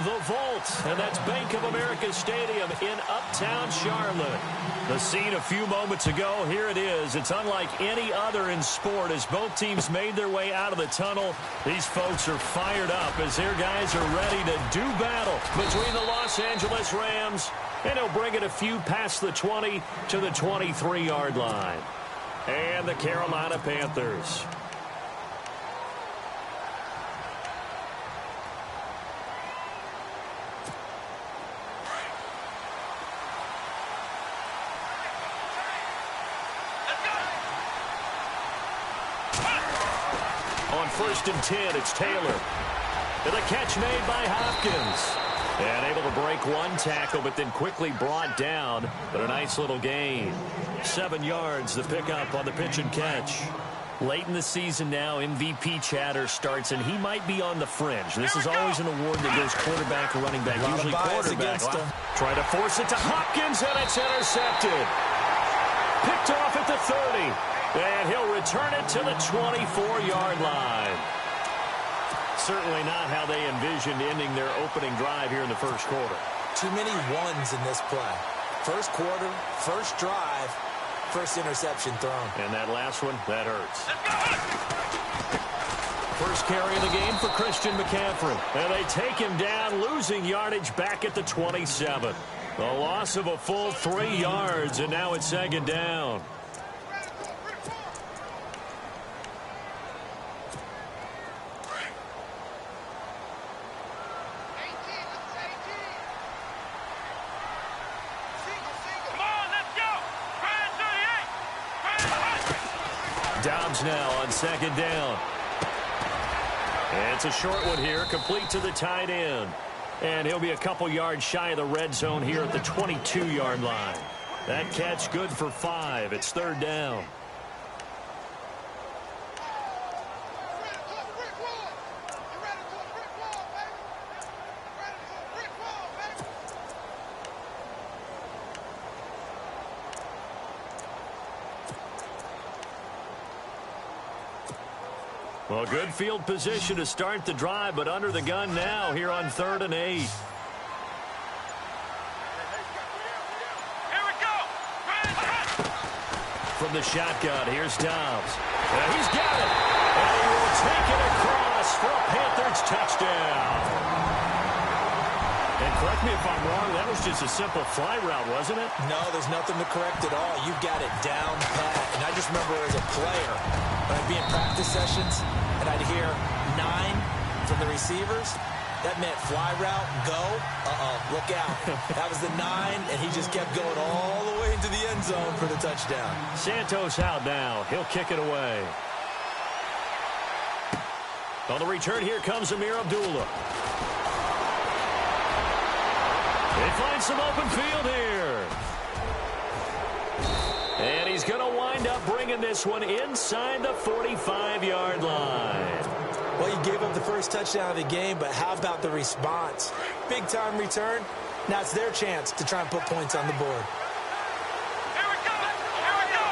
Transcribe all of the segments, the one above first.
The Vault, and that's Bank of America Stadium in Uptown Charlotte. The scene a few moments ago, here it is. It's unlike any other in sport as both teams made their way out of the tunnel. These folks are fired up as their guys are ready to do battle between the Los Angeles Rams, and he'll bring it a few past the 20 to the 23-yard line. And the Carolina Panthers. On 1st and 10, it's Taylor. And the catch made by Hopkins. And able to break one tackle, but then quickly brought down. But a nice little gain. 7 yards, the pickup on the pitch and catch. Late in the season now, MVP chatter starts, and he might be on the fringe. This is always an award that goes quarterback or running back, usually quarterback. Try to force it to Hopkins, and it's intercepted. Picked off at the 30. And he'll return it to the 24-yard line. Certainly not how they envisioned ending their opening drive here in the first quarter. Too many ones in this play. First quarter, first drive, first interception thrown. And that last one, that hurts. First carry of the game for Christian McCaffrey. And they take him down, losing yardage back at the 27. The loss of a full 3 yards, and now it's 2nd down. Dobbs now on 2nd down. And it's a short one here, complete to the tight end. And he'll be a couple yards shy of the red zone here at the 22-yard line. That catch good for 5. It's 3rd down. Well, good field position to start the drive, but under the gun now here on 3rd and 8. Here we go. From the shotgun, here's Dobbs. And he's got it. And he will take it across for a Panthers touchdown. And correct me if I'm wrong, that was just a simple fly route, wasn't it? No, there's nothing to correct at all. You've got it down pat. And I just remember as a player, when I'd be in practice sessions, and I'd hear 9 from the receivers, that meant fly route, go, look out. That was the 9, and he just kept going all the way into the end zone for the touchdown. Santos out now. He'll kick it away. On the return, here comes Amir Abdullah. They find some open field here. And he's going to wind up bringing this one inside the 45-yard line. Well, you gave up the first touchdown of the game, but how about the response? Big-time return. Now it's their chance to try and put points on the board. Here we go. Here we go.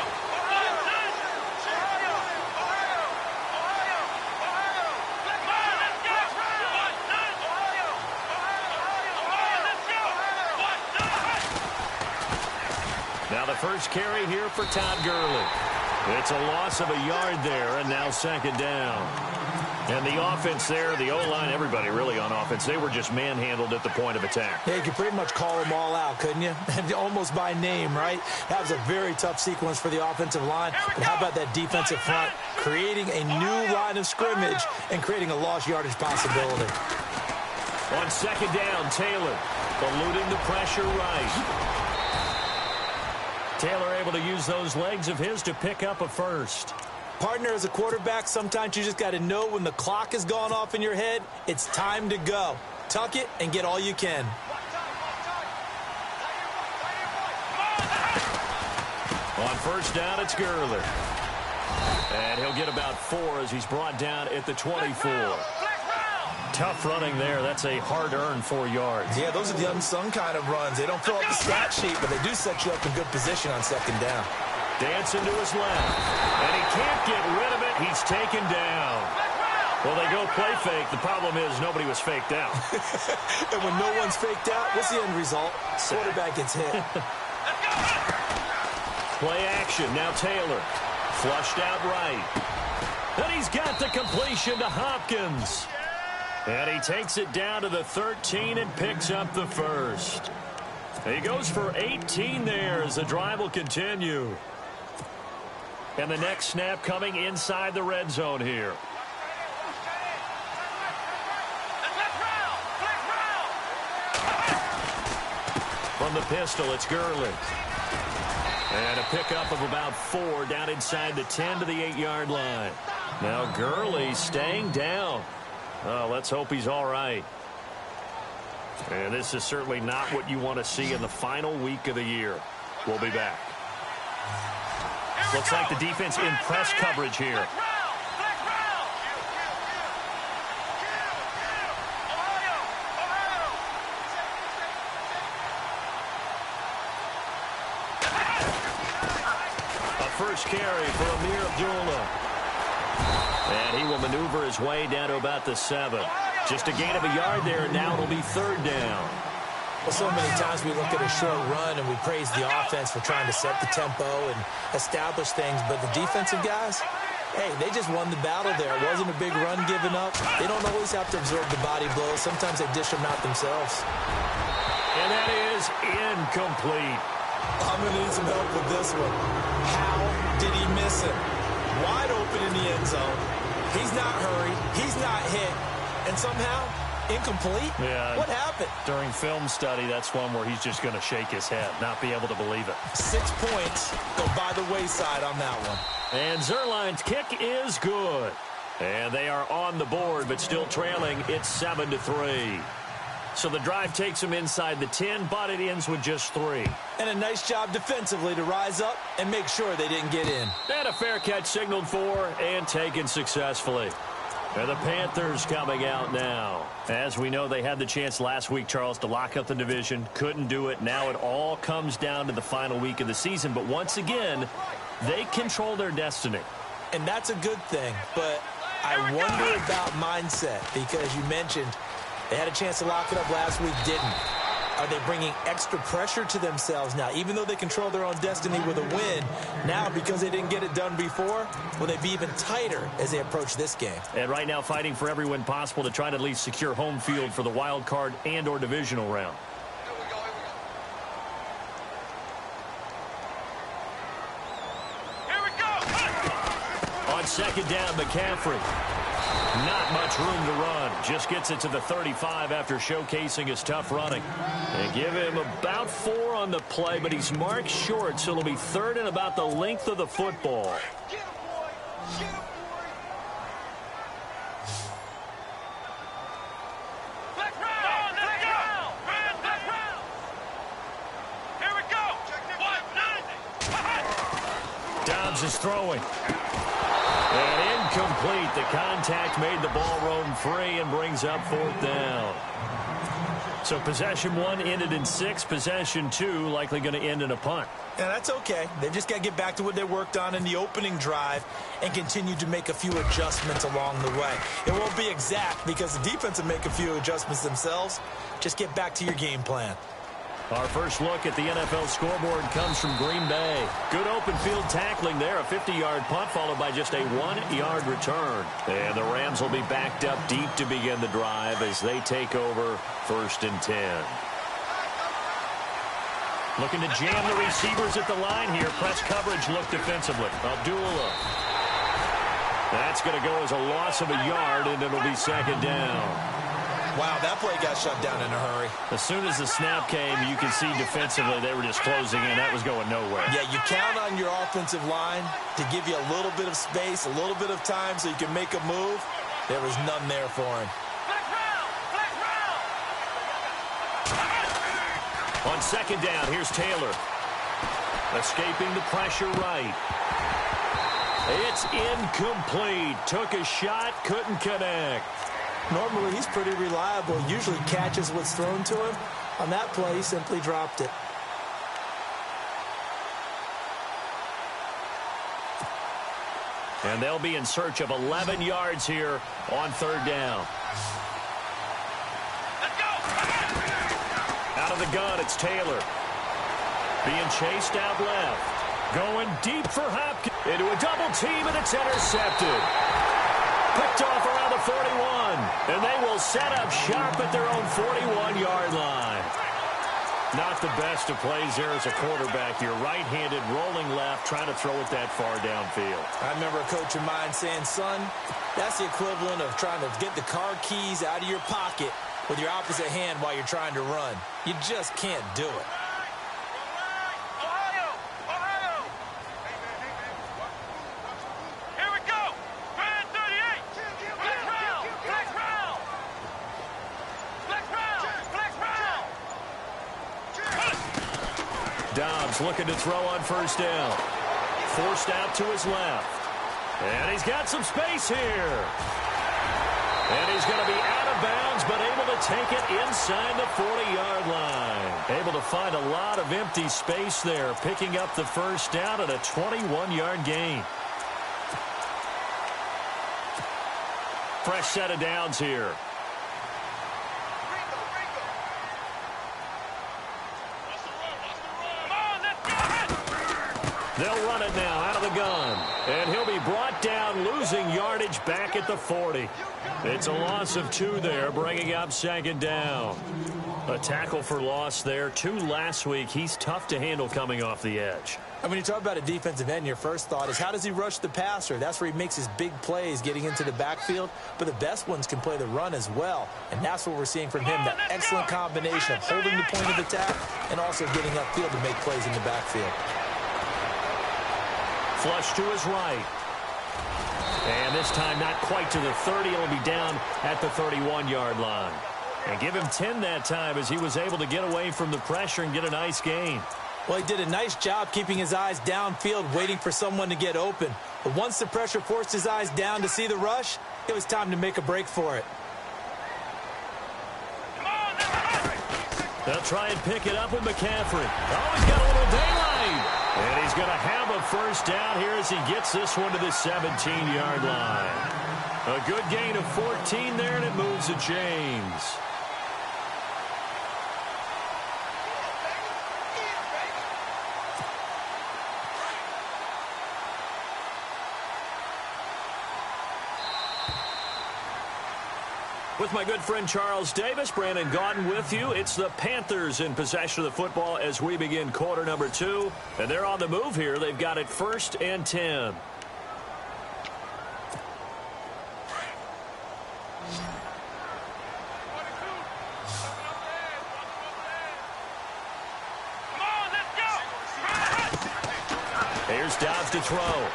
Now the first carry here for Todd Gurley. It's a loss of a yard there, and now 2nd down. And the offense there, the O-line, everybody really on offense, they were just manhandled at the point of attack. Yeah, you could pretty much call them all out, couldn't you? Almost by name, right? That was a very tough sequence for the offensive line. But how about that defensive front creating a new line of scrimmage and creating a lost yardage possibility? On 2nd down, Taylor eluding the pressure right. Taylor able to use those legs of his to pick up a first. Partner, as a quarterback, sometimes you just got to know when the clock has gone off in your head, it's time to go. Tuck it and get all you can. On 1st down, it's Gurley. And he'll get about 4 as he's brought down at the 24. Tough running there. That's a hard-earned 4 yards. Yeah, those are the unsung kind of runs. They don't fill up the stat sheet, but they do set you up in good position on 2nd down. Dancing to his left. And he can't get rid of it. He's taken down. Well, they go play fake. The problem is nobody was faked out. And when no one's faked out, what's the end result? Quarterback gets hit. Play action. Now Taylor. Flushed out right. And he's got the completion to Hopkins. And he takes it down to the 13 and picks up the first. He goes for 18 there as the drive will continue. And the next snap coming inside the red zone here. From the pistol, it's Gurley. And a pickup of about 4 down inside the 10 to the 8-yard line. Now Gurley staying down. Oh, let's hope he's all right. And this is certainly not what you want to see in the final week of the year. We'll be back. Looks like the defense in press coverage here. First carry for Amir Abdullah. And he will maneuver his way down to about the 7. Just a gain of a yard there, and now it'll be 3rd down. Well, so many times we look at a short run and we praise the offense for trying to set the tempo and establish things, but the defensive guys, hey, they just won the battle there. It wasn't a big run given up. They don't always have to absorb the body blows. Sometimes they dish them out themselves. And that is incomplete. I'm going to need some help with this one. How did he miss it? Wide open in the end zone. He's not hurried. He's not hit. And somehow, incomplete? Yeah. What happened? During film study, that's one where he's just going to shake his head, not be able to believe it. 6 points go by the wayside on that one. And Zerline's kick is good. And they are on the board, but still trailing. It's 7-3. So the drive takes them inside the 10, but it ends with just 3. And a nice job defensively to rise up and make sure they didn't get in. And a fair catch signaled for and taken successfully. And the Panthers coming out now. As we know, they had the chance last week, Charles, to lock up the division. Couldn't do it. Now it all comes down to the final week of the season. But once again, they control their destiny. And that's a good thing. But I wonder about mindset, because you mentioned they had a chance to lock it up last week, didn't. Are they bringing extra pressure to themselves now? Even though they control their own destiny with a win, now because they didn't get it done before, will they be even tighter as they approach this game? And right now fighting for every win possible to try to at least secure home field for the wild card and or divisional round. Here we go. On 2nd down, McCaffrey. Not much room to run. Just gets it to the 35 after showcasing his tough running. They give him about 4 on the play, but he's marked short, so it'll be 3rd and about the length of the football. Get him, boy. Get him, boy. Let's go. Let's go. Let's go. Here we go. 190. Dobbs is throwing. And incomplete. The contact made the ball roam free and brings up 4th down. So possession 1 ended in 6. Possession 2 likely going to end in a punt. Yeah, that's okay. They've just got to get back to what they worked on in the opening drive and continue to make a few adjustments along the way. It won't be exact because the defense will make a few adjustments themselves. Just get back to your game plan. Our first look at the NFL scoreboard comes from Green Bay. Good open field tackling there. A 50-yard punt followed by just a 1-yard return. And the Rams will be backed up deep to begin the drive as they take over 1st and 10. Looking to jam the receivers at the line here. Press coverage look defensively. Abdullah. That's going to go as a loss of a yard, and it'll be 2nd down. Wow, that play got shut down in a hurry. As soon as the snap came, you can see defensively they were just closing in. That was going nowhere. Yeah, you count on your offensive line to give you a little bit of space, a little bit of time so you can make a move. There was none there for him. On 2nd down, here's Taylor. Escaping the pressure right. It's incomplete. Took a shot, couldn't connect. Normally, he's pretty reliable. Usually catches what's thrown to him. On that play, he simply dropped it. And they'll be in search of 11 yards here on third down. Let's go. Out of the gun, it's Taylor. Being chased out left. Going deep for Hopkins. Into a double team, and it's intercepted. Picked off around the 41. And they will set up shop at their own 41-yard line. Not the best of plays there as a quarterback. You're right-handed, rolling left, trying to throw it that far downfield. I remember a coach of mine saying, son, that's the equivalent of trying to get the car keys out of your pocket with your opposite hand while you're trying to run. You just can't do it. Dobbs looking to throw on first down. Forced out to his left. And he's got some space here. And he's going to be out of bounds, but able to take it inside the 40-yard line. Able to find a lot of empty space there, picking up the first down at a 21-yard gain. Fresh set of downs here. They'll run it now out of the gun. And he'll be brought down, losing yardage back at the 40. It's a loss of 2 there, bringing up second down. A tackle for loss there. 2 last week. He's tough to handle coming off the edge. And when you talk about a defensive end, your first thought is, how does he rush the passer? That's where he makes his big plays, getting into the backfield. But the best ones can play the run as well. And that's what we're seeing from him, that excellent combination of holding the point of attack and also getting upfield to make plays in the backfield. Flush to his right. And this time not quite to the 30. It'll be down at the 31-yard line. And give him 10 that time as he was able to get away from the pressure and get a nice gain. Well, he did a nice job keeping his eyes downfield, waiting for someone to get open. But once the pressure forced his eyes down to see the rush, it was time to make a break for it. They'll try and pick it up with McCaffrey. Oh, he's got a little daylight. And he's going to have a first down here as he gets this one to the 17-yard line. A good gain of 14 there, and it moves the chains. With my good friend Charles Davis, Brandon Gaudin with you. It's the Panthers in possession of the football as we begin quarter number 2. And they're on the move here. They've got it 1st and 10. Here's Dobbs to throw.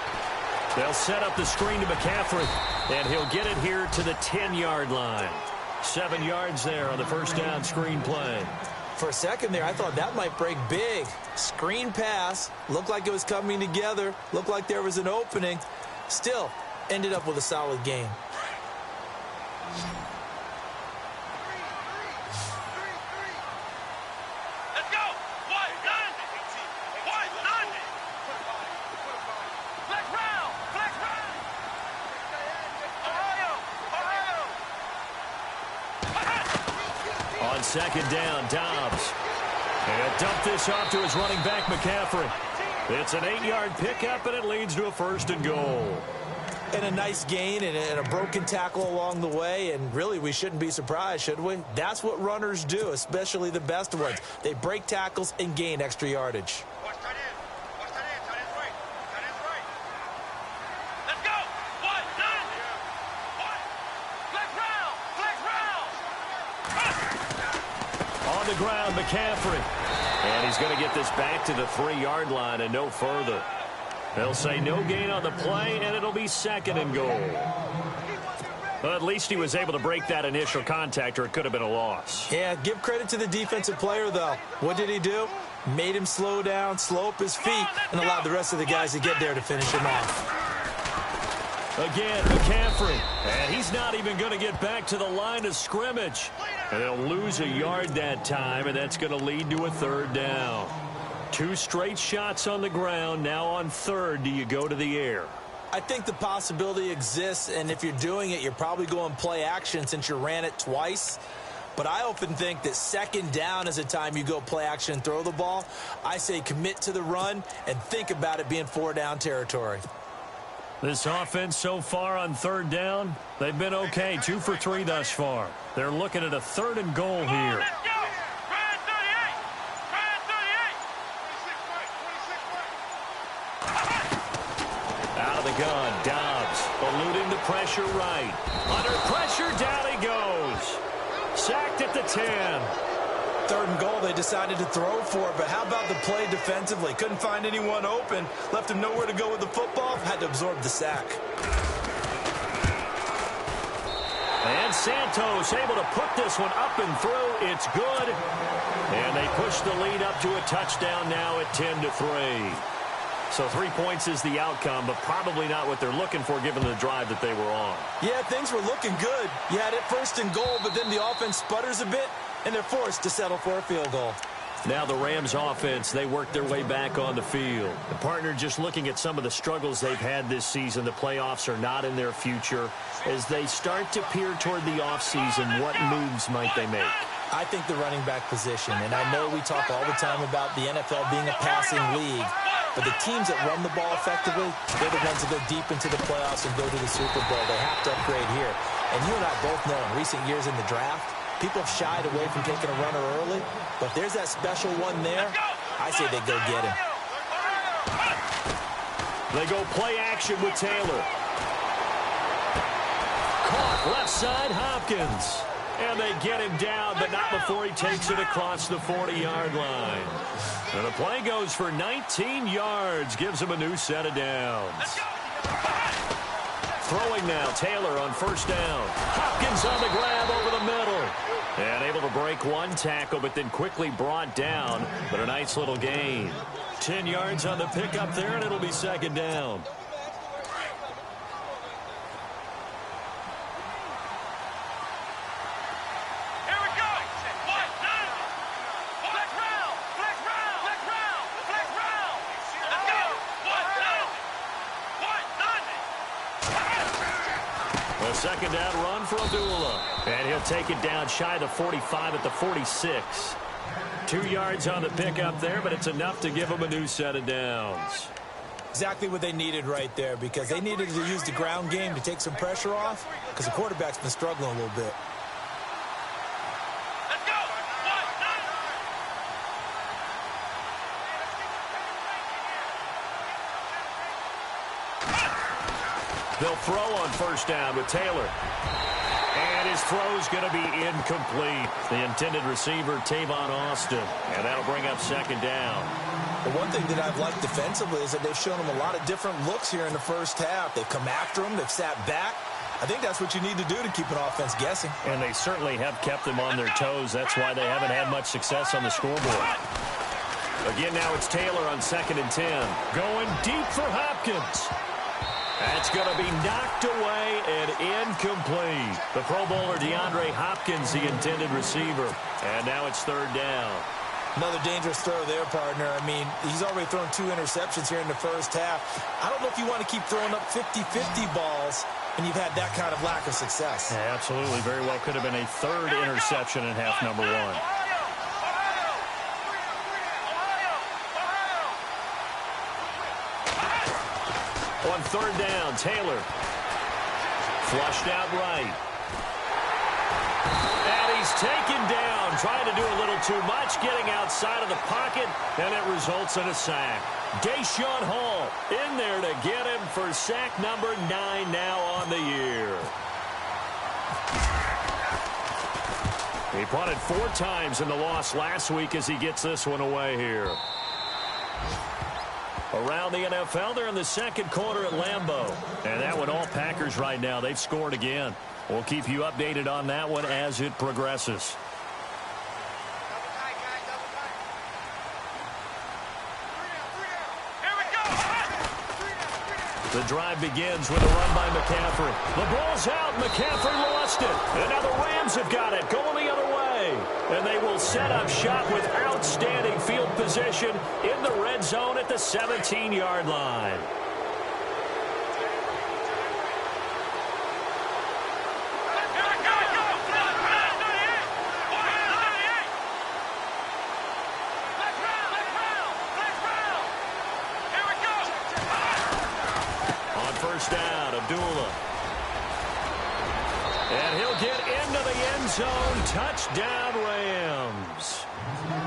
They'll set up the screen to McCaffrey, and he'll get it here to the 10-yard line. 7 yards there on the first down screen play. For a second there, I thought that might break big. Screen pass, looked like it was coming together, looked like there was an opening. Still, ended up with a solid gain. Second down, Dobbs. And he'll dump this off to his running back, McCaffrey. It's an 8-yard pickup, and it leads to a 1st and goal. And a nice gain and a broken tackle along the way. And really, we shouldn't be surprised, should we? That's what runners do, especially the best ones. They break tackles and gain extra yardage. Ground, McCaffrey. And he's going to get this back to the 3-yard line and no further. They'll say no gain on the play, and it'll be 2nd and goal. Well, at least he was able to break that initial contact, or it could have been a loss. Yeah, give credit to the defensive player, though. What did he do? Made him slow down, slow up his feet, and allowed the rest of the guys to get there to finish him off. Again, McCaffrey. And he's not even going to get back to the line of scrimmage. And they'll lose a yard that time, and that's going to lead to a 3rd down. 2 straight shots on the ground. Now on 3rd, do you go to the air? I think the possibility exists, and if you're doing it, you're probably going play action since you ran it twice. But I often think that second down is a time you go play action and throw the ball. I say commit to the run and think about it being 4-down territory. This offense so far on third down, they've been okay, 2 for 3 thus far. They're looking at a 3rd and goal here. Let's go. Red 38. Red 38. Out of the gun, Dobbs eluding the pressure right. Under pressure, down he goes. Sacked at the 10. 3rd and goal, they decided to throw for it, but how about the play defensively? Couldn't find anyone open, left him nowhere to go with the football, had to absorb the sack. And Santos able to put this one up and through. It's good. And they push the lead up to a touchdown now at 10-3. So 3 points is the outcome, but probably not what they're looking for given the drive that they were on. Yeah, things were looking good. You had it 1st and goal, but then the offense sputters a bit, and they're forced to settle for a field goal. Now the Rams offense, they work their way back on the field. The partner just looking at some of the struggles they've had this season. The playoffs are not in their future. As they start to peer toward the offseason, what moves might they make? I think the running back position, and I know we talk all the time about the NFL being a passing league, but the teams that run the ball effectively, they're the ones that go deep into the playoffs and go to the Super Bowl. They have to upgrade here. And you and I both know in recent years in the draft, people have shied away from taking a runner early, but there's that special one there. I say they go get him. They go play action with Taylor. Caught left side, Hopkins. And they get him down, but not before he takes it across the 40-yard line. And the play goes for 19 yards, gives him a new set of downs. Throwing now, Taylor on 1st down. Hopkins on the grab over the middle. And able to break one tackle, but then quickly brought down. But a nice little gain. 10 yards on the pickup there, and it'll be 2nd down. A 2nd down run for Abdullah. And he'll take it down shy of the 45 at the 46. 2 yards on the pickup there, but it's enough to give them a new set of downs. Exactly what they needed right there, because they needed to use the ground game to take some pressure off, because the quarterback's been struggling a little bit. They'll throw on 1st down with Taylor. And his throw's going to be incomplete. The intended receiver, Tavon Austin. And that'll bring up 2nd down. The one thing that I've liked defensively is that they've shown him a lot of different looks here in the 1st half. They've come after him. They've sat back. I think that's what you need to do to keep an offense guessing. And they certainly have kept them on their toes. That's why they haven't had much success on the scoreboard. Again, now it's Taylor on 2nd and 10. Going deep for Hopkins. That's going to be knocked away and incomplete. The Pro Bowler DeAndre Hopkins, the intended receiver. And now it's 3rd down. Another dangerous throw there, partner. I mean, he's already thrown 2 interceptions here in the 1st half. I don't know if you want to keep throwing up 50-50 balls when you've had that kind of lack of success. Yeah, absolutely. Very well could have been a 3rd interception in half number 1. On 3rd down, Taylor. Flushed out right. And he's taken down, trying to do a little too much, getting outside of the pocket, and it results in a sack. Deshaun Hall in there to get him for sack number 9 now on the year. He punted 4 times in the loss last week as he gets this one away here. Around the NFL, they're in the 2nd quarter at Lambeau. And that one, all Packers right now. They've scored again. We'll keep you updated on that one as it progresses. The drive begins with a run by McCaffrey. The ball's out. McCaffrey lost it. And now the Rams have got it, going the other way. And they will set up shop with outstanding field position in the red zone at the 17-yard line. first down. Abdullah. And he'll get into the end zone. Touchdown, Rams.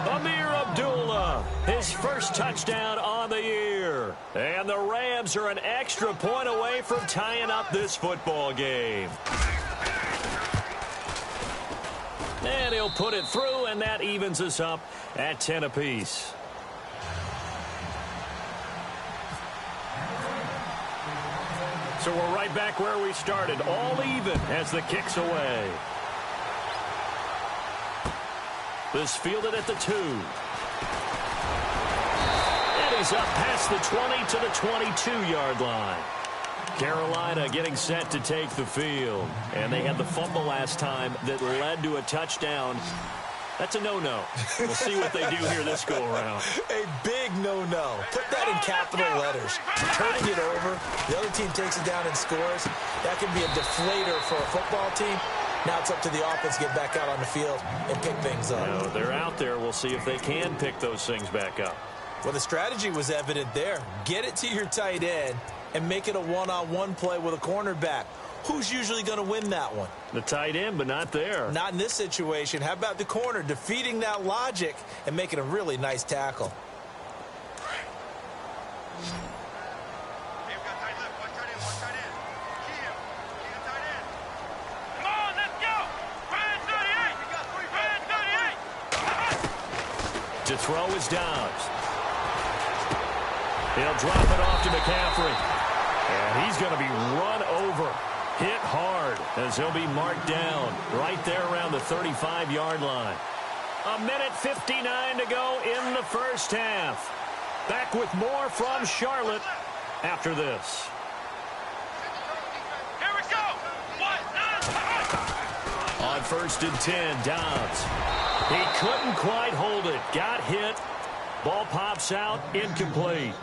Amir Abdullah, his first touchdown on the year. And the Rams are an extra point away from tying up this football game. And he'll put it through, and that evens us up at 10 apiece. So we're right back where we started, all even as the kick's away. This fielded at the 2. And he's up past the 20 to the 22-yard line. Carolina getting set to take the field. And they had the fumble last time that led to a touchdown. That's a no-no. We'll see what they do here this go-around. A big no-no. Put that in capital letters. Turning it over, the other team takes it down and scores. That can be a deflator for a football team. Now it's up to the offense to get back out on the field and pick things up. No, they're out there. We'll see if they can pick those things back up. Well, the strategy was evident there. Get it to your tight end and make it a one-on-one play with a cornerback. Who's usually going to win that one? The tight end, but not there. Not in this situation. How about the corner defeating that logic and making a really nice tackle? Come on, let's go! Red 38! To throw is Dobbs. He'll drop it off to McCaffrey. And he's going to be run over. Hit hard as he'll be marked down right there around the 35-yard line. 1:59 to go in the first half. Back with more from Charlotte after this. Here we go! 1, 9, On 1st and 10, Dobbs. He couldn't quite hold it. Got hit. Ball pops out. Incomplete.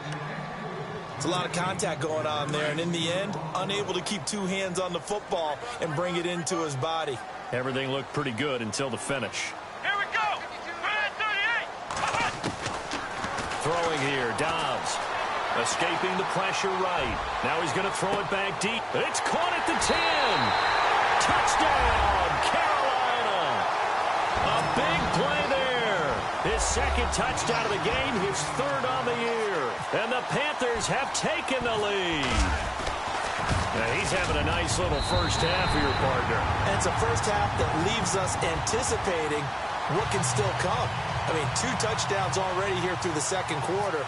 It's a lot of contact going on there, and in the end, unable to keep two hands on the football and bring it into his body. Everything looked pretty good until the finish. here we go! Red 38! Throwing here, Dobbs. Escaping the pressure right. Now he's going to throw it back deep. It's caught at the 10. Touchdown, Carolina. A big play there. His second touchdown of the game, his third on the year. And the Panthers have taken the lead. Now he's having a nice little first half for your partner. And it's a first half that leaves us anticipating what can still come. I mean, 2 touchdowns already here through the second quarter.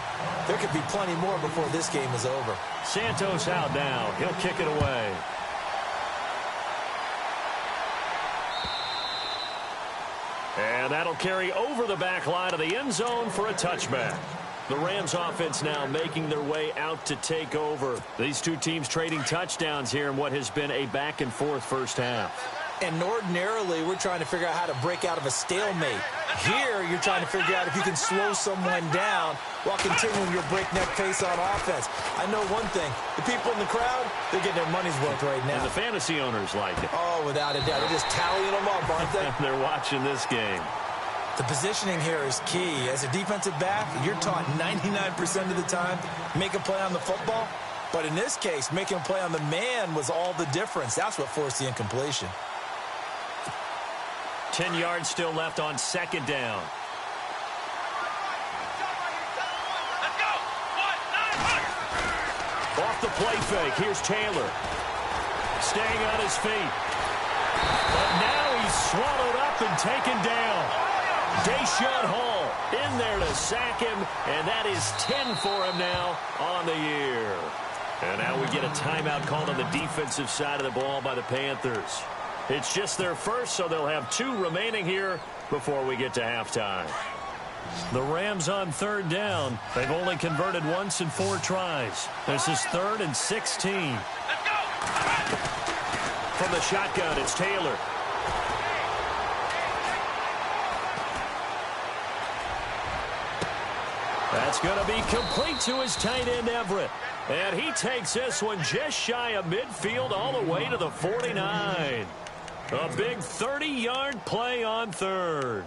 There could be plenty more before this game is over. Santos out now. He'll kick it away. And that'll carry over the back line of the end zone for a touchback. The Rams offense now making their way out to take over. These two teams trading touchdowns here in what has been a back-and-forth first half. And ordinarily, we're trying to figure out how to break out of a stalemate. Here, you're trying to figure out if you can slow someone down while continuing your breakneck pace on offense. I know one thing. The people in the crowd, they're getting their money's worth right now. And the fantasy owners like it. Oh, without a doubt. They're just tallying them up, aren't they? They're watching this game. The positioning here is key. As a defensive back, you're taught 99% of the time, make a play on the football. But in this case, making a play on the man was all the difference. That's what forced the incompletion. 10 yards still left on second down. Let's go! 1, 9, 1! Off the play fake, here's Taylor. Staying on his feet. But now he's swallowed up and taken down. Deshaun Hall in there to sack him, and that is 10 for him now on the year. And now we get a timeout called on the defensive side of the ball by the Panthers. It's just their first, so they'll have 2 remaining here before we get to halftime. The Rams on third down. They've only converted once in 4 tries. This is 3rd and 16. Let's go! From the shotgun, it's Taylor. That's going to be complete to his tight end, Everett. And he takes this one just shy of midfield all the way to the 49. A big 30-yard play on third.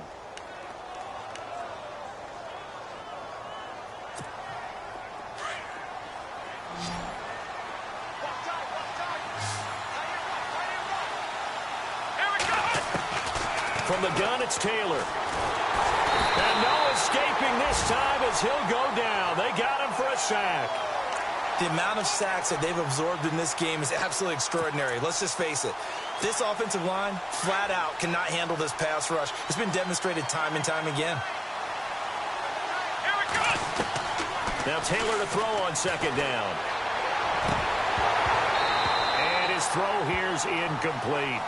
From the gun, it's Taylor. And no escaping this time as he'll go down. They got him for a sack. The amount of sacks that they've absorbed in this game is absolutely extraordinary. Let's just face it. This offensive line, flat out, cannot handle this pass rush. It's been demonstrated time and time again. Here we go. Now Taylor to throw on second down. And his throw here's incomplete.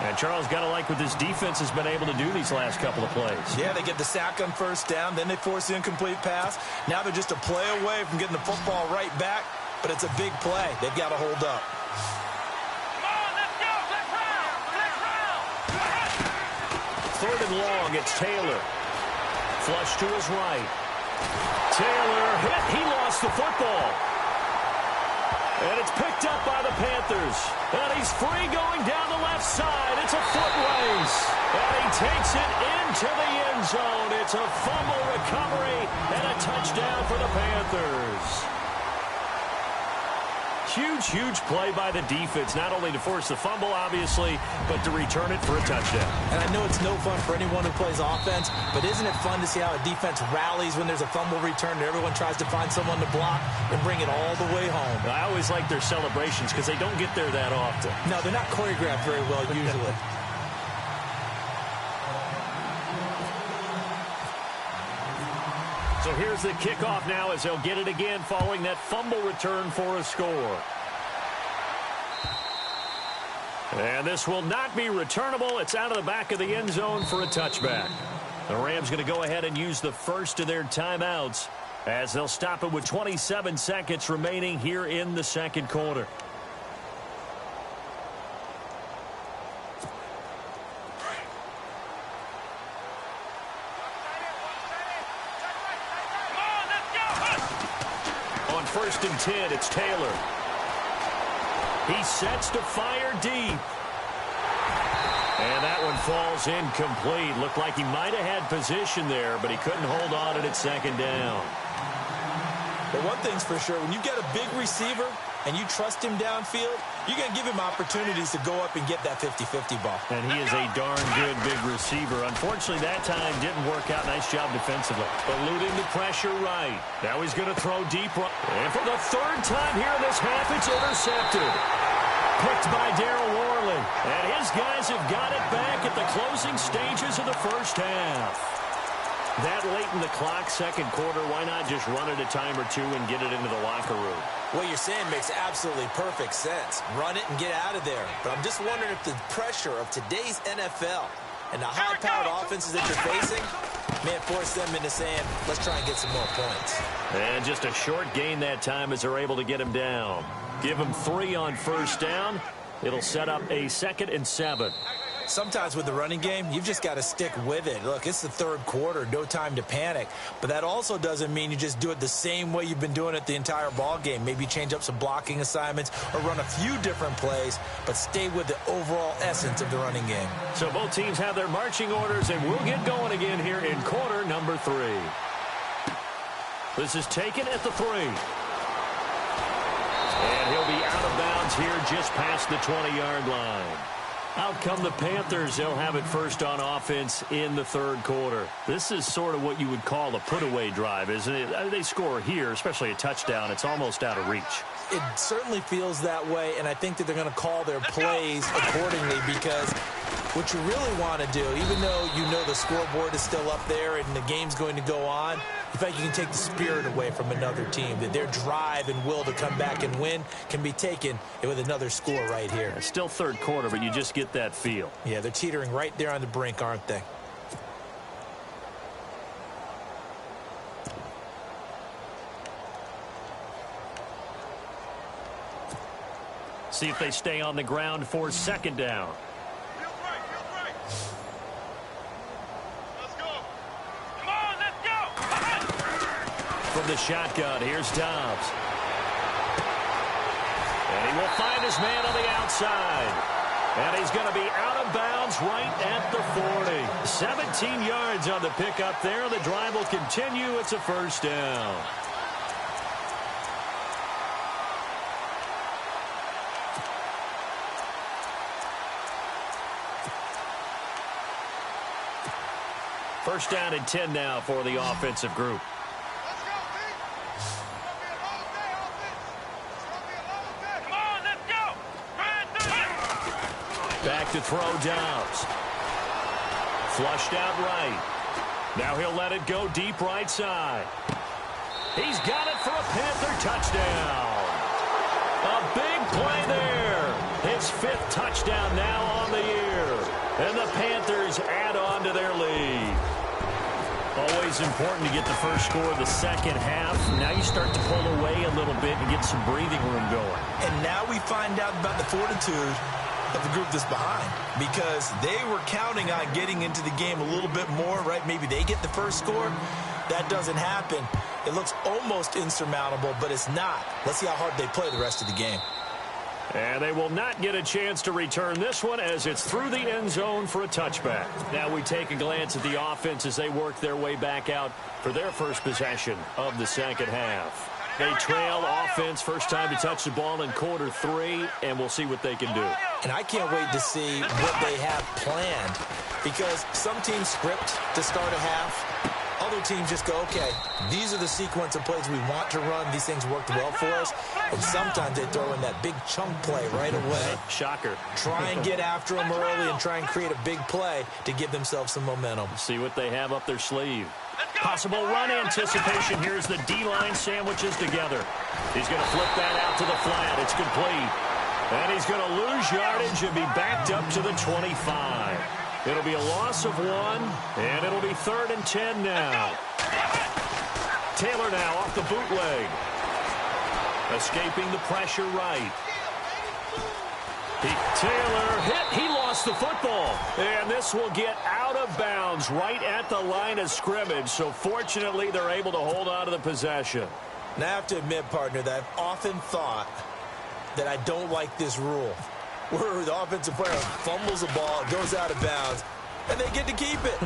And Charles, got to like what this defense has been able to do these last couple of plays. Yeah, they get the sack on first down, then they force the incomplete pass. Now they're just a play away from getting the football right back, but it's a big play. They've got to hold up. Come on, let's go. Let's round. Third and long, it's Taylor. Flush to his right. Taylor hit. He lost the football. And it's picked up by the Panthers. And he's free going down the left side. It's a foot race. And he takes it into the end zone. It's a fumble recovery and a touchdown for the Panthers. Huge, huge play by the defense, not only to force the fumble, obviously, but to return it for a touchdown. And I know it's no fun for anyone who plays offense, but isn't it fun to see how a defense rallies when there's a fumble return and everyone tries to find someone to block and bring it all the way home? I always like their celebrations because they don't get there that often. No, they're not choreographed very well usually. So here's the kickoff now as they'll get it again following that fumble return for a score. And this will not be returnable. It's out of the back of the end zone for a touchback. The Rams going to go ahead and use the first of their timeouts as they'll stop it with 27 seconds remaining here in the second quarter. First and 10, it's Taylor. He sets to fire deep. And that one falls incomplete. Looked like he might have had position there, but he couldn't hold on at second down. But one thing's for sure, when you get a big receiver and you trust him downfield, you're going to give him opportunities to go up and get that 50-50 ball. And he is a darn good big receiver. Unfortunately, that time didn't work out. Nice job defensively. Eluding the pressure right. Now he's going to throw deep. And for the third time here in this half, it's intercepted. Picked by Darryl Worley. And his guys have got it back at the closing stages of the first half. That late in the clock, second quarter, why not just run it a time or two and get it into the locker room? What you're saying makes absolutely perfect sense. Run it and get out of there. But I'm just wondering if the pressure of today's NFL and the high-powered offenses that you're facing may force them into saying, let's try and get some more points. And just a short gain that time as they're able to get him down. Give him 3 on first down. It'll set up a 2nd and 7. Sometimes with the running game, you've just got to stick with it. Look, it's the third quarter, no time to panic. But that also doesn't mean you just do it the same way you've been doing it the entire ball game. Maybe change up some blocking assignments or run a few different plays, but stay with the overall essence of the running game. So both teams have their marching orders, and we'll get going again here in quarter number 3. This is taken at the 3. And he'll be out of bounds here just past the 20-yard line. Out come the Panthers. They'll have it first on offense in the third quarter. This is sort of what you would call a put-away drive, isn't it? They score here, especially a touchdown. It's almost out of reach. It certainly feels that way, and I think that they're going to call their plays accordingly because what you really want to do, even though you know the scoreboard is still up there and the game's going to go on, you feel like you can take the spirit away from another team, that their drive and will to come back and win can be taken with another score right here. It's still third quarter, but you just get that feel. Yeah, they're teetering right there on the brink, aren't they? See if they stay on the ground for second down. Feels right. Let's go. Come on, let's go. From the shotgun, here's Dobbs. And he will find his man on the outside. And he's going to be out of bounds right at the 40. 17 yards on the pickup there. The drive will continue. It's a first down. First down and 10 now for the offensive group. Let's go, Pete. It's gonna be a long day, offense. It's gonna be a long day. Come on, let's go. Back to throw Dobbs. Flushed out right. Now he'll let it go deep right side. He's got it for a Panther touchdown. A big play there. His 5th touchdown now on the year. And the Panthers add on to their lead. Always important to get the first score of the second half. Now you start to pull away a little bit and get some breathing room going. And now we find out about the fortitude of the group that's behind, because they were counting on getting into the game a little bit more, right? Maybe they get the first score. That doesn't happen. It looks almost insurmountable, but it's not. Let's see how hard they play the rest of the game. And they will not get a chance to return this one as it's through the end zone for a touchback. Now we take a glance at the offense as they work their way back out for their first possession of the second half. They trail offense, first time to touch the ball in quarter 3, and we'll see what they can do. And I can't wait to see what they have planned, because some teams script to start a half. Other teams just go, okay, these are the sequence of plays we want to run. These things worked well for us. And sometimes they throw in that big chunk play right away. Shocker. Try and get after them early and try and create a big play to give themselves some momentum. See what they have up their sleeve. Possible run anticipation. Here's the D-line sandwiches together. He's going to flip that out to the flat. It's complete. And he's going to lose yardage and be backed up to the 25. It'll be a loss of 1, and it'll be 3rd and 10 now. Taylor now off the bootleg. Escaping the pressure right. Taylor hit. He lost the football. And this will get out of bounds right at the line of scrimmage. So fortunately, they're able to hold on to the possession. Now I have to admit, partner, that I've often thought that I don't like this rule, where the offensive player fumbles the ball, it goes out of bounds, and they get to keep it.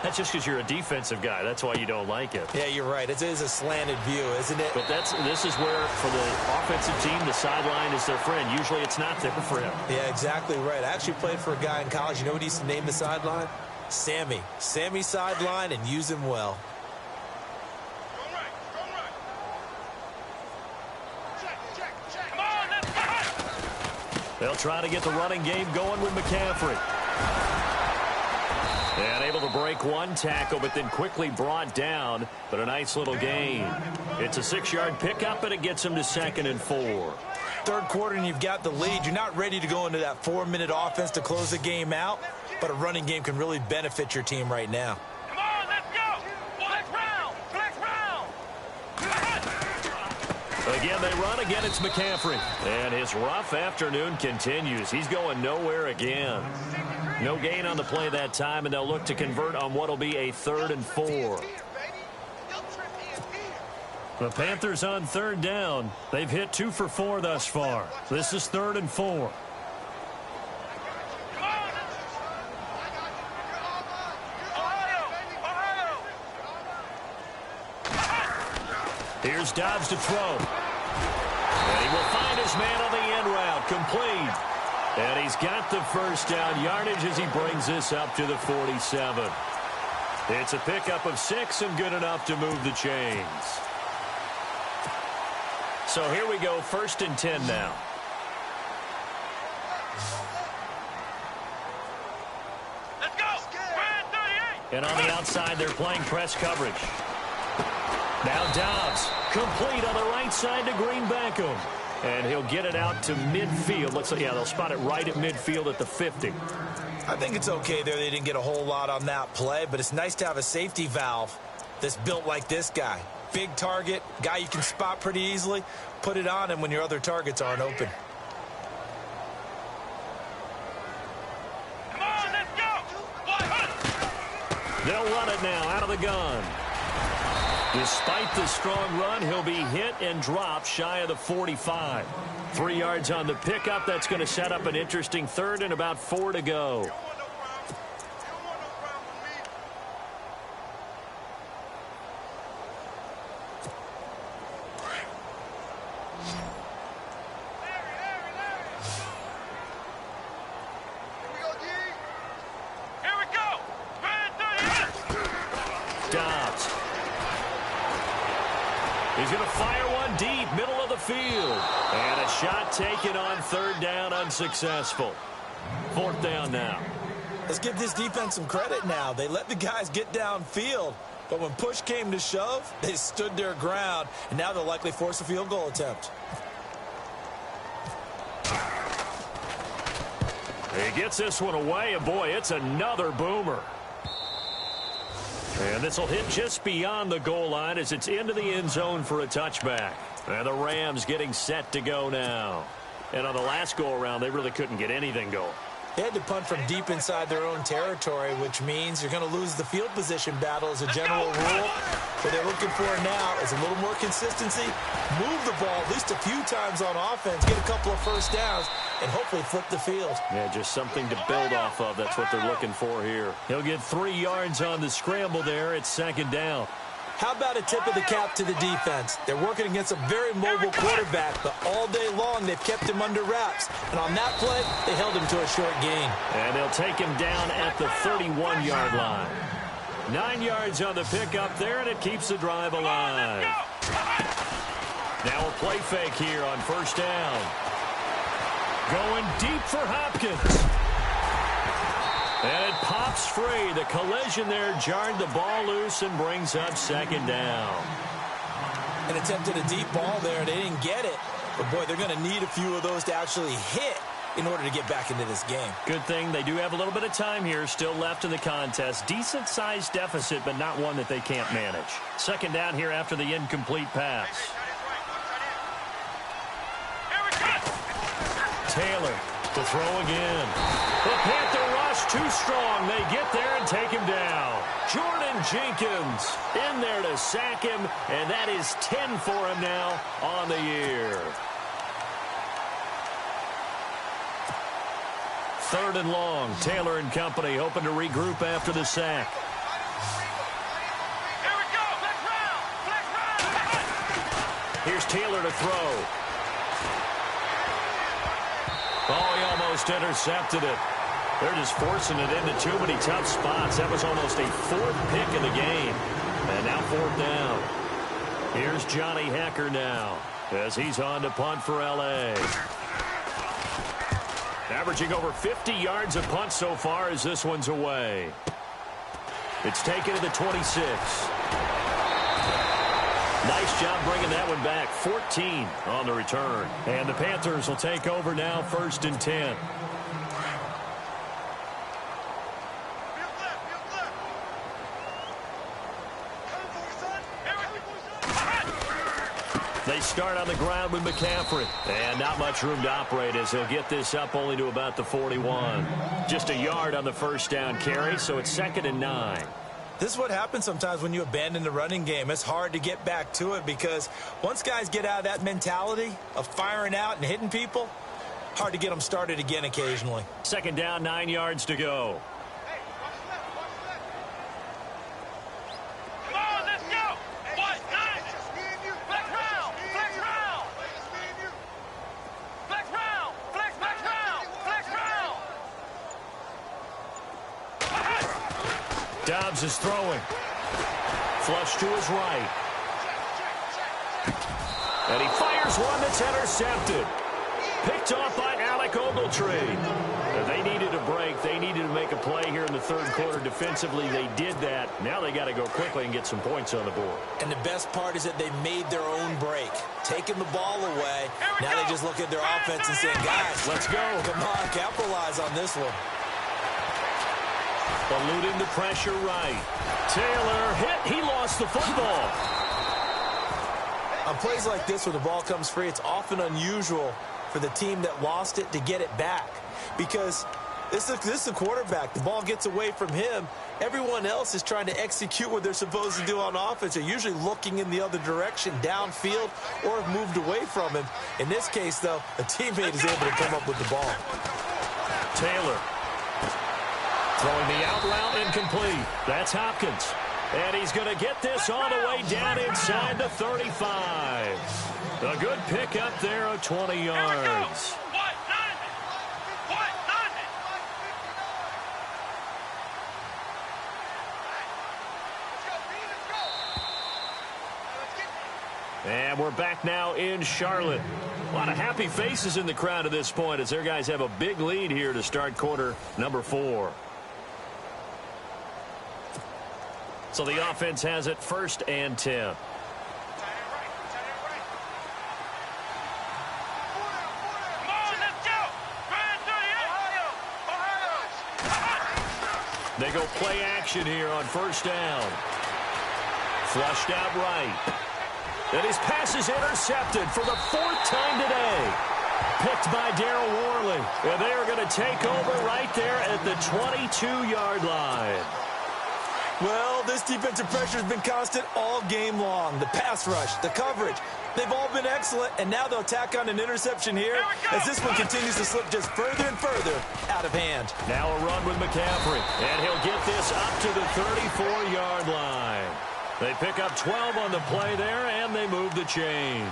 That's just because you're a defensive guy. That's why you don't like it. Yeah, you're right. It is a slanted view, isn't it? But this is where, for the offensive team, the sideline is their friend. Usually it's not there for him. Yeah, exactly right. I actually played for a guy in college. You know what he used to name the sideline? Sammy. Sammy sideline, and use him well. They'll try to get the running game going with McCaffrey. And able to break one tackle, but then quickly brought down. But a nice little gain. It's a 6-yard pickup, and it gets him to 2nd and 4. Third quarter, and you've got the lead. You're not ready to go into that 4-minute offense to close the game out, but a running game can really benefit your team right now. Come on, let's go. Flex round. Flex round. Again, they run. Again, it's McCaffrey. And his rough afternoon continues. He's going nowhere again. No gain on the play that time, and they'll look to convert on what will be a 3rd and 4. The Panthers on 3rd down. They've hit 2 for 4 thus far. This is 3rd and 4. Here's Dobbs to throw. And he will find his man on the end route. Complete. And he's got the first down yardage as he brings this up to the 47. It's a pickup of 6 and good enough to move the chains. So here we go, 1st and 10 now. Let's go. Brand 38. And on the outside, they're playing press coverage. Now Dobbs, complete on the right side to Greenbackum. And he'll get it out to midfield. Looks like, yeah, they'll spot it right at midfield at the 50. I think it's okay there. They didn't get a whole lot on that play, but it's nice to have a safety valve that's built like this guy. Big target, guy you can spot pretty easily. Put it on him when your other targets aren't open. Come on, let's go. They'll run it now out of the gun. Despite the strong run, he'll be hit and dropped shy of the 45. 3 yards on the pickup. That's going to set up an interesting 3rd and about 4 to go. Here we go. Brand 38. stopped. He's going to fire one deep, middle of the field. And a shot taken on third down, unsuccessful. Fourth down now. Let's give this defense some credit now. They let the guys get downfield, but when push came to shove, they stood their ground, and now they'll likely force a field goal attempt. He gets this one away, and boy, it's another boomer. And this will hit just beyond the goal line as it's into the end zone for a touchback. And the Rams getting set to go now. And on the last go-around, they really couldn't get anything going. They had to punt from deep inside their own territory, which means you're going to lose the field position battle as a general rule. What they're looking for now is a little more consistency, move the ball at least a few times on offense, get a couple of first downs, and hopefully flip the field. Yeah, just something to build off of. That's what they're looking for here. He'll get 3 yards on the scramble there. It's second down. How about a tip of the cap to the defense? They're working against a very mobile quarterback, but all day long they've kept him under wraps. And on that play, they held him to a short gain. And they'll take him down at the 31-yard line. 9 yards on the pickup there, and it keeps the drive alive. Now a play fake here on first down. Going deep for Hopkins. And it pops free. The collision there jarred the ball loose and brings up second down. And attempted a deep ball there. They didn't get it. But, boy, they're going to need a few of those to actually hit in order to get back into this game. Good thing they do have a little bit of time here still left in the contest. Decent-sized deficit, but not one that they can't manage. Second down here after the incomplete pass. Taylor to throw again. The Panther rush too strong. They get there and take him down. Jordan Jenkins in there to sack him, and that is 10 for him now on the year. Third and long. Taylor and company hoping to regroup after the sack. Here we go. Flex round. Here's Taylor to throw. Oh, he almost intercepted it. They're just forcing it into too many tough spots. That was almost a fourth pick of the game. And now fourth down. Here's Johnny Hecker now as he's on to punt for L.A. Averaging over 50 yards a punt so far as this one's away. It's taken to the 26. Nice job bringing that one back. 14 on the return. And the Panthers will take over now, 1st and 10. They start on the ground with McCaffrey. And not much room to operate as he'll get this up only to about the 41. Just a yard on the first down carry, so it's 2nd and 9. This is what happens sometimes when you abandon the running game. It's hard to get back to it because once guys get out of that mentality of firing out and hitting people, hard to get them started again occasionally. Second down, 9 yards to go. Hey, watch left, watch left. Come on, let's go. What? Nice. Just me and you. Flex round. Flex round. Just me and you. Flex round. Flex round. Flex round. Dobbs is throwing. Flush to his right. And he fires one that's intercepted. Picked off by Alec Ogletree. And they needed a break. They needed to make a play here in the third quarter defensively. They did that. Now they got to go quickly and get some points on the board. And the best part is that they made their own break. Taking the ball away. Now they just look at their offense and saying, guys, Let's go. Come on, capitalize on this one. Eluding the pressure right. Taylor hit. He lost the football. On plays like this where the ball comes free, it's often unusual for the team that lost it to get it back. Because this is the quarterback. The ball gets away from him. Everyone else is trying to execute what they're supposed to do on offense. They're usually looking in the other direction, downfield, or have moved away from him. In this case, though, a teammate is able to come up with the ball. Taylor throwing the out route incomplete. That's Hopkins. And he's going to get this all the way down inside the 35. A good pick up there of 20 yards. And we're back now in Charlotte. A lot of happy faces in the crowd at this point as their guys have a big lead here to start quarter number 4. So the offense has it 1st and 10. They go play action here on 1st down. Flushed out right. And his pass is intercepted for the 4th time today. Picked by Darryl Worley. And they are going to take over right there at the 22-yard line. Well, this defensive pressure has been constant all game long. The pass rush, the coverage, they've all been excellent, and now they'll tack on an interception here as this one continues to slip just further and further out of hand. Now a run with McCaffrey, and he'll get this up to the 34-yard line. They pick up 12 on the play there, and they move the chains.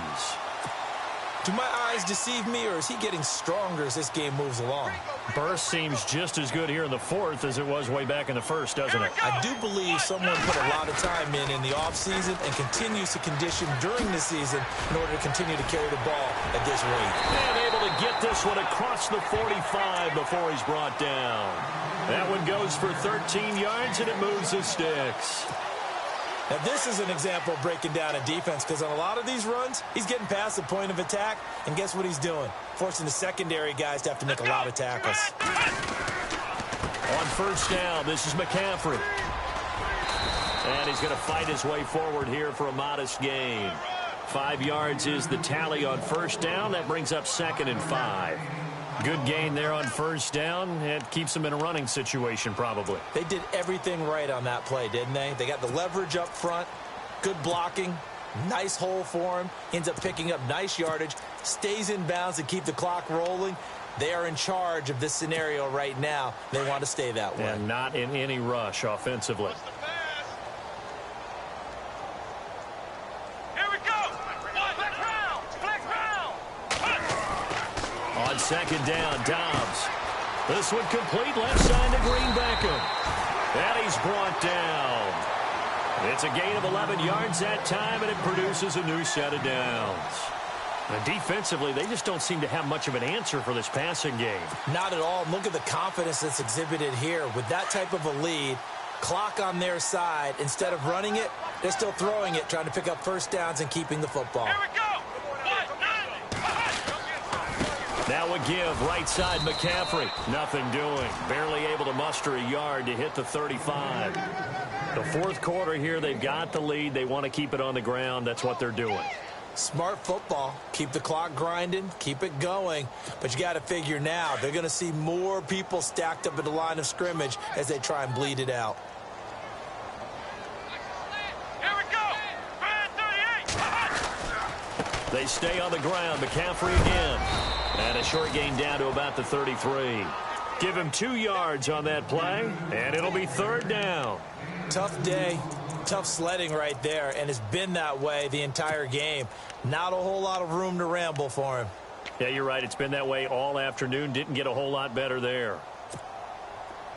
Do my eyes deceive me, or is he getting stronger as this game moves along? Burst seems just as good here in the 4th as it was way back in the 1st, doesn't it? I do believe someone put a lot of time in the offseason and continues to condition during the season in order to continue to carry the ball at this rate. And able to get this one across the 45 before he's brought down. That one goes for 13 yards, and it moves the sticks. Now, this is an example of breaking down a defense because on a lot of these runs, he's getting past the point of attack, and guess what he's doing? Forcing the secondary guys to have to make a lot of tackles. On 1st down, this is McCaffrey. And he's going to fight his way forward here for a modest gain. 5 yards is the tally on 1st down. That brings up 2nd and 5. Good gain there on 1st down. It keeps them in a running situation, probably. They did everything right on that play, didn't they? They got the leverage up front, good blocking, nice hole for him, ends up picking up nice yardage, stays in bounds to keep the clock rolling. They are in charge of this scenario right now. They want to stay that way. And not in any rush offensively. On 2nd down, Dobbs. This one complete left side to Green Beckham. And he's brought down. It's a gain of 11 yards that time, and it produces a new set of downs. And defensively, they just don't seem to have much of an answer for this passing game. Not at all. Look at the confidence that's exhibited here. With that type of a lead, clock on their side, instead of running it, they're still throwing it, trying to pick up 1st downs and keeping the football. Here we go. Now a give, right side McCaffrey. Nothing doing. Barely able to muster a yard to hit the 35. The 4th quarter here, they've got the lead. They want to keep it on the ground. That's what they're doing. Smart football. Keep the clock grinding. Keep it going. But you got to figure now, they're going to see more people stacked up at the line of scrimmage as they try and bleed it out. Here we go. 38. They stay on the ground. McCaffrey again. And a short gain down to about the 33. Give him 2 yards on that play, and it'll be 3rd down. Tough day, tough sledding right there, and it's been that way the entire game. Not a whole lot of room to ramble for him. Yeah, you're right. It's been that way all afternoon. Didn't get a whole lot better there.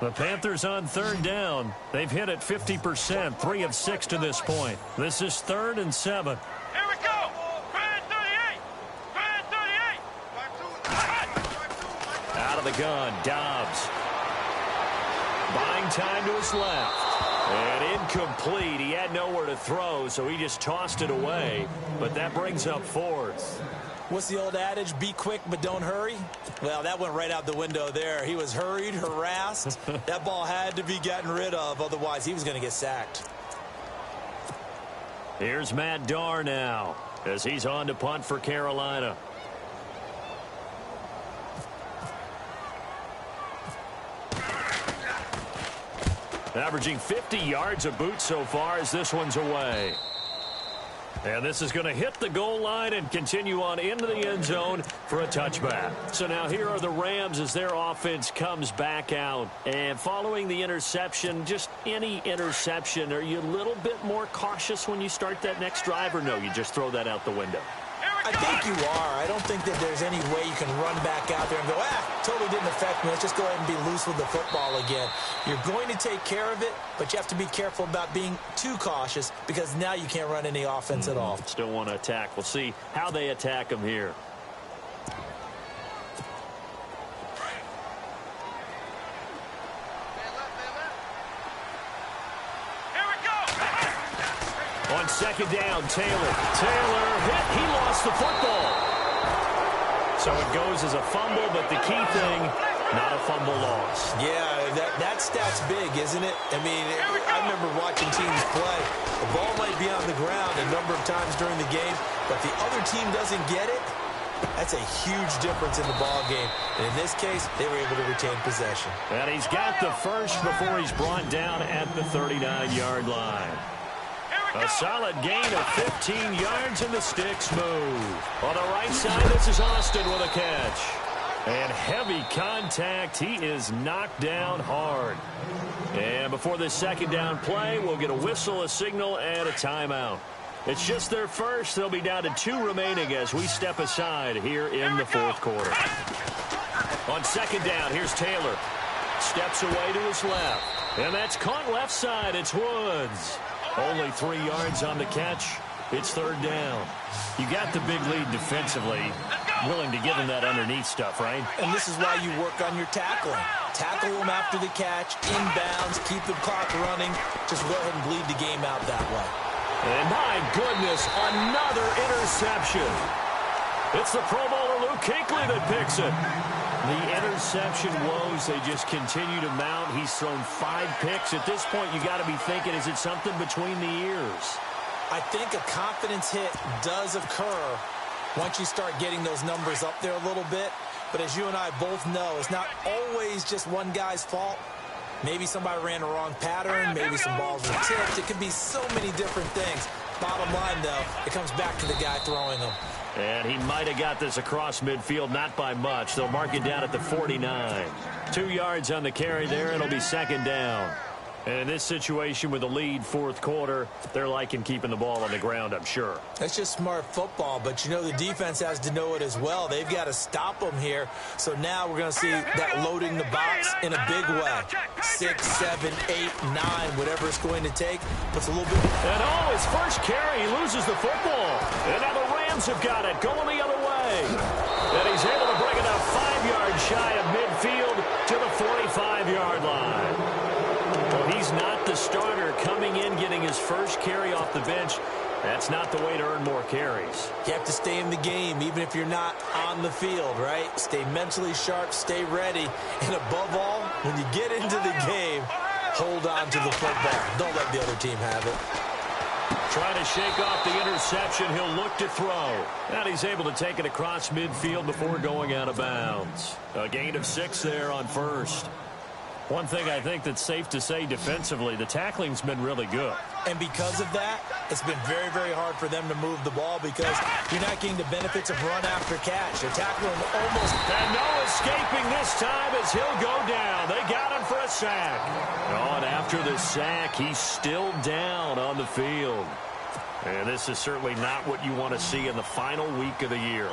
The Panthers on 3rd down. They've hit it 50%, 3 of 6 to this point. This is 3rd and 7. Here we go. 38. Out of the gun, Dobbs. Buying time to his left. And incomplete. He had nowhere to throw, so he just tossed it away. But that brings up 4th. What's the old adage? Be quick, but don't hurry? Well, that went right out the window there. He was hurried, harassed. That ball had to be gotten rid of, otherwise he was going to get sacked. Here's Matt Darr now as he's on to punt for Carolina. Averaging 50 yards a boot so far as this one's away. And this is going to hit the goal line and continue on into the end zone for a touchback. So now here are the Rams as their offense comes back out. And following the interception, just any interception, are you a little bit more cautious when you start that next drive, or no, you just throw that out the window? I think you are. I don't think that there's any way you can run back out there and go, totally didn't affect me. Let's just go ahead and be loose with the football again. You're going to take care of it, but you have to be careful about being too cautious because now you can't run any offense at all. Still want to attack. We'll see how they attack him here. On second down, Taylor hit. He lost the football. So it goes as a fumble, but the key thing, not a fumble loss. Yeah, that stat's big, isn't it? I mean, I remember watching teams play. The ball might be on the ground a number of times during the game, but the other team doesn't get it. That's a huge difference in the ball game. And in this case, they were able to retain possession. And he's got the first before he's brought down at the 39-yard line. A solid gain of 15 yards, and the sticks move. On the right side, this is Austin with a catch. And heavy contact. He is knocked down hard. And before this second down play, we'll get a whistle, a signal, and a timeout. It's just their first. They'll be down to 2 remaining as we step aside here in the fourth quarter. On second down, here's Taylor. Steps away to his left. And that's caught left side. It's Woods. Only 3 yards on the catch. It's third down. You got the big lead defensively. Willing to give him that underneath stuff, right? And this is why you work on your tackling. Tackle him after the catch, inbounds, keep the clock running. Just go ahead and bleed the game out that way. And my goodness, another interception. It's the Pro Bowler Luke Kuechly that picks it. The interception woes, they just continue to mount. He's thrown 5 picks. At this point, you got to be thinking, is it something between the ears? I think a confidence hit does occur once you start getting those numbers up there a little bit. But as you and I both know, it's not always just one guy's fault. Maybe somebody ran a wrong pattern. Maybe some balls were tipped. It could be so many different things. Bottom line, though, it comes back to the guy throwing them. And he might have got this across midfield, not by much. They'll mark it down at the 49. 2 yards on the carry there. It'll be second down. And in this situation with the lead fourth quarter, they're liking keeping the ball on the ground, I'm sure. That's just smart football, but you know the defense has to know it as well. They've got to stop them here. So now we're going to see that loading the box in a big way. 6, 7, 8, 9, whatever it's going to take. Puts a little bit. And his first carry, he loses the football. And now the Rams have got it, going the other way. And he's able to bring it up 5 yards shy of midfield to the 45-yard line. Well, he's not the starter coming in, getting his first carry off the bench. That's not the way to earn more carries. You have to stay in the game, even if you're not on the field, right? Stay mentally sharp, stay ready. And above all, when you get into the game, hold on to the football. Don't let the other team have it. Trying to shake off the interception. He'll look to throw. And he's able to take it across midfield before going out of bounds. A gain of 6 there on first. One thing I think that's safe to say defensively, the tackling's been really good. And because of that, it's been very, very hard for them to move the ball because you're not getting the benefits of run after catch. They're tackling almost. And no escaping this time as he'll go down. They got him for a sack. Oh, and after the sack, he's still down on the field. And this is certainly not what you want to see in the final week of the year.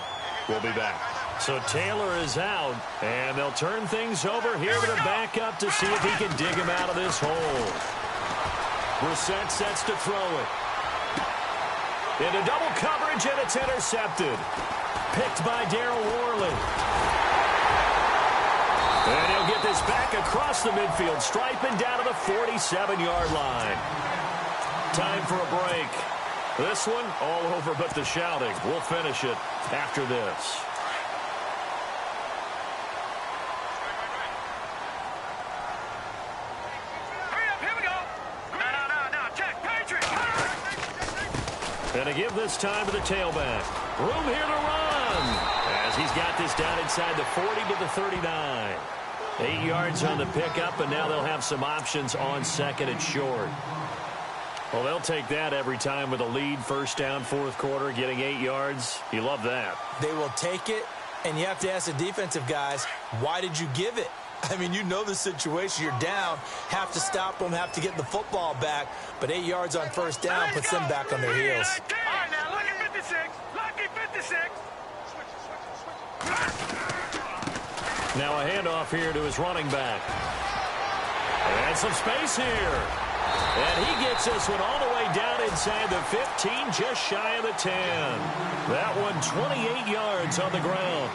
We'll be back. So Taylor is out, and they'll turn things over here to the backup to see if he can dig him out of this hole. Brissett sets to throw it. Into double coverage, and it's intercepted. Picked by Darryl Worley. And he'll get this back across the midfield stripe and down to the 47-yard line. Time for a break. This one all over but the shouting. We'll finish it after this. And to give this time to the tailback. Room here to run. As he's got this down inside the 40 to the 39. 8 yards on the pickup, and now they'll have some options on second and short. Well, they'll take that every time with a lead, first down, fourth quarter, getting 8 yards. You love that. They will take it, and you have to ask the defensive guys, why did you give it? I mean, you know the situation. You're down, have to stop them, have to get the football back. But 8 yards on first down puts them back on their heels. All right, now, lucky 56. Lucky 56. Now a handoff here to his running back. And some space here. And he gets this one all the way down inside the 15, just shy of the 10. That one 28 yards on the ground.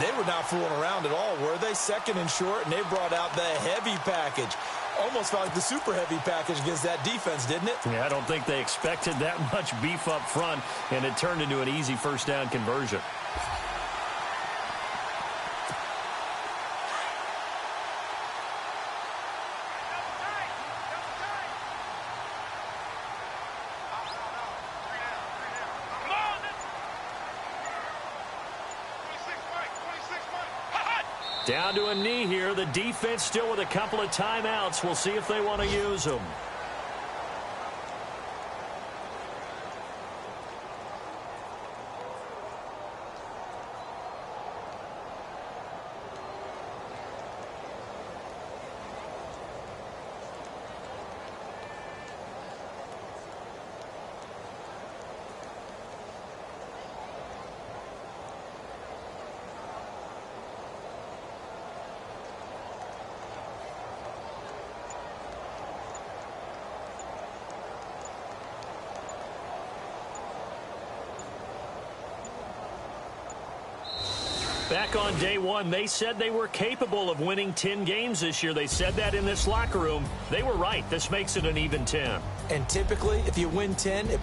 They were not fooling around at all, were they? Second and short, and they brought out the heavy package. Almost felt like the super heavy package against that defense, didn't it? Yeah, I don't think they expected that much beef up front, and it turned into an easy first down conversion. Down to a knee here. The defense still with a couple of timeouts. We'll see if they want to use them. Back on day one, they said they were capable of winning 10 games this year. They said that in this locker room. They were right. This makes it an even 10. And typically, if you win 10, it